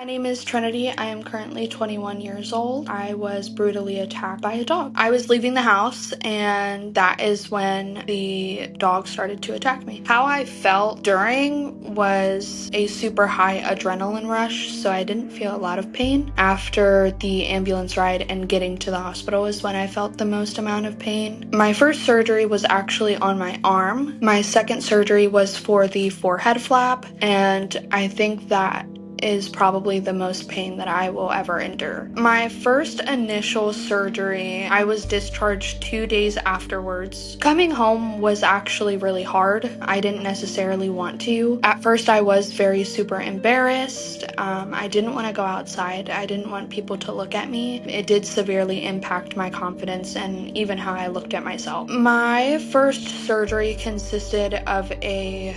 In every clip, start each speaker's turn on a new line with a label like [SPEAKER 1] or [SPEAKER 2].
[SPEAKER 1] My name is Trinity. I am currently 21 years old. I was brutally attacked by a dog. I was leaving the house, and that is when the dog started to attack me. How I felt during was a super high adrenaline rush, so I didn't feel a lot of pain. After the ambulance ride and getting to the hospital is when I felt the most amount of pain. My first surgery was actually on my arm. My second surgery was for the forehead flap, and I think that is probably the most pain that I will ever endure. My first initial surgery, I was discharged 2 days afterwards. Coming home was actually really hard. I didn't necessarily want to. At first, I was very super embarrassed. I didn't want to go outside. I didn't want people to look at me. It did severely impact my confidence and even how I looked at myself. My first surgery consisted of a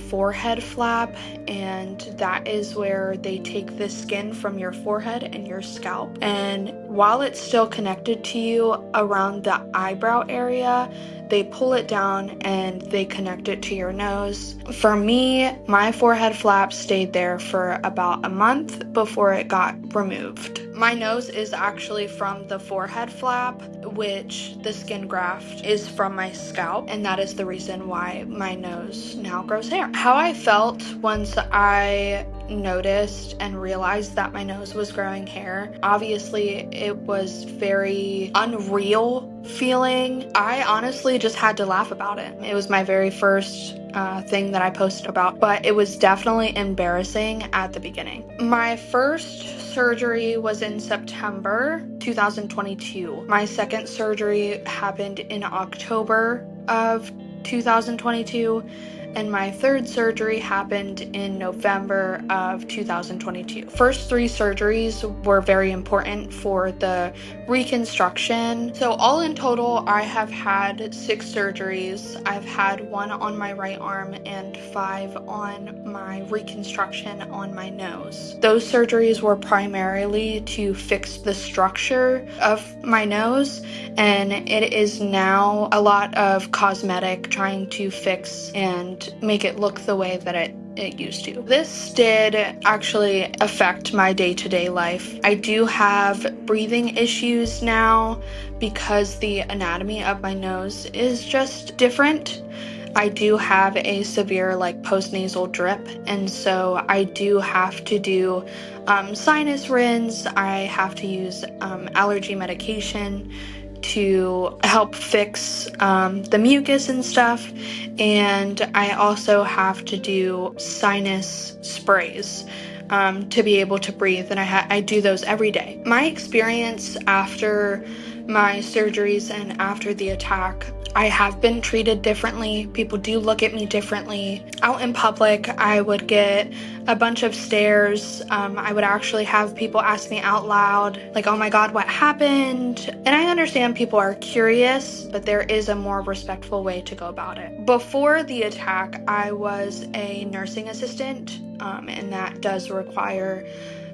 [SPEAKER 1] forehead flap, and that is where they take the skin from your forehead and your scalp, and while it's still connected to you around the eyebrow area, they pull it down and they connect it to your nose. For me, my forehead flap stayed there for about a month before it got removed. My nose is actually from the forehead flap, which the skin graft is from my scalp, and that is the reason why my nose now grows hair. How I felt once I noticed and realized that my nose was growing hair, obviously it was very unreal feeling. I honestly just had to laugh about it. It was my very first thing that I posted about, but it was definitely embarrassing at the beginning. My first surgery was in September 2022. My second surgery happened in October of 2022, and my third surgery happened in November of 2022. First three surgeries were very important for the reconstruction. So all in total, I have had 6 surgeries. I've had 1 on my right arm and 5 on my reconstruction on my nose. Those surgeries were primarily to fix the structure of my nose, and it is now a lot of cosmetic, trying to fix and make it look the way that it used to. This did actually affect my day-to-day life. I do have breathing issues now because the anatomy of my nose is just different. I do have a severe post-nasal drip, and so I do have to do sinus rinse. I have to use allergy medication to help fix the mucus and stuff, and I also have to do sinus sprays to be able to breathe, and I do those every day. My experience after my surgeries and after the attack, I have been treated differently. People do look at me differently. Out in public, I would get a bunch of stares. I would actually have people ask me out loud, like, oh my God, what happened? And I understand people are curious, but there is a more respectful way to go about it. Before the attack, I was a nursing assistant, and that does require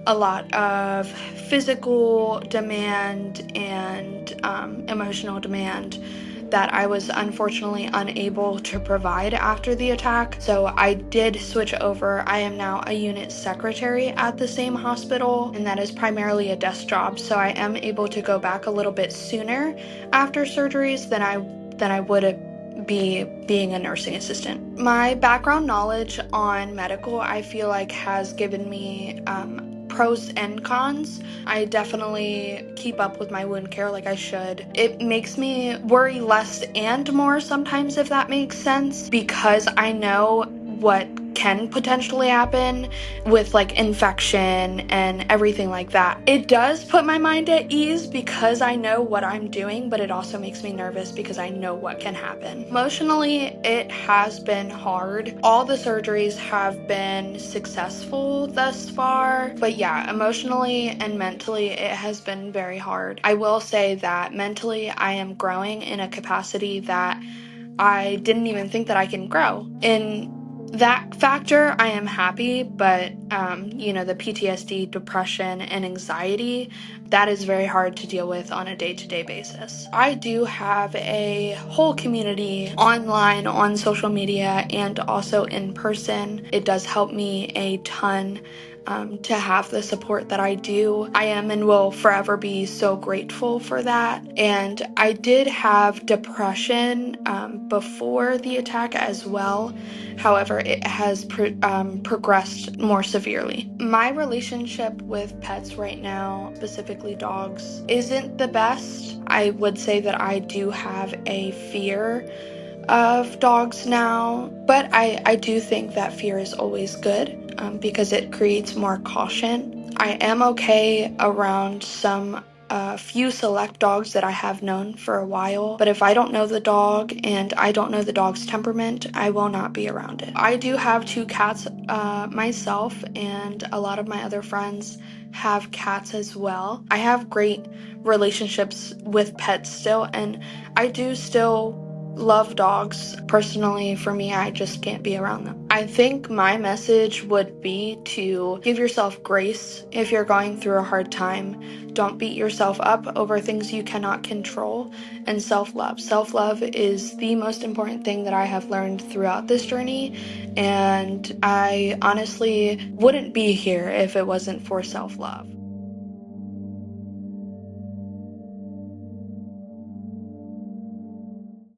[SPEAKER 1] a lot of physical demand and emotional demand that I was unfortunately unable to provide after the attack. So I did switch over. I am now a unit secretary at the same hospital, and that is primarily a desk job. So I am able to go back a little bit sooner after surgeries than I would be being a nursing assistant. My background knowledge on medical, I feel like, has given me pros and cons. I definitely keep up with my wound care like I should. It makes me worry less and more sometimes, if that makes sense, because I know what can potentially happen with infection and everything like that. It does put my mind at ease because I know what I'm doing, but it also makes me nervous because I know what can happen. Emotionally, it has been hard. All the surgeries have been successful thus far, but yeah, emotionally and mentally, it has been very hard. I will say that mentally, I am growing in a capacity that I didn't even think that I can grow. In that factor, I am happy, but the PTSD, depression, and anxiety, that is very hard to deal with on a day-to-day basis. I do have a whole community online, on social media, and also in person. It does help me a ton. to have the support that I do. I am and will forever be so grateful for that. And I did have depression before the attack as well. However, it has progressed more severely. My relationship with pets right now, specifically dogs, isn't the best. I would say that I do have a fear of dogs now, but I do think that fear is always good because it creates more caution. I am okay around some few select dogs that I have known for a while, but if I don't know the dog and I don't know the dog's temperament, I will not be around it. I do have two cats myself, and a lot of my other friends have cats as well. I have great relationships with pets still, and I do still love dogs. Personally, for me, I just can't be around them. I think my message would be to give yourself grace if you're going through a hard time. Don't beat yourself up over things you cannot control, and self-love. Self-love is the most important thing that I have learned throughout this journey, and I honestly wouldn't be here if it wasn't for self-love.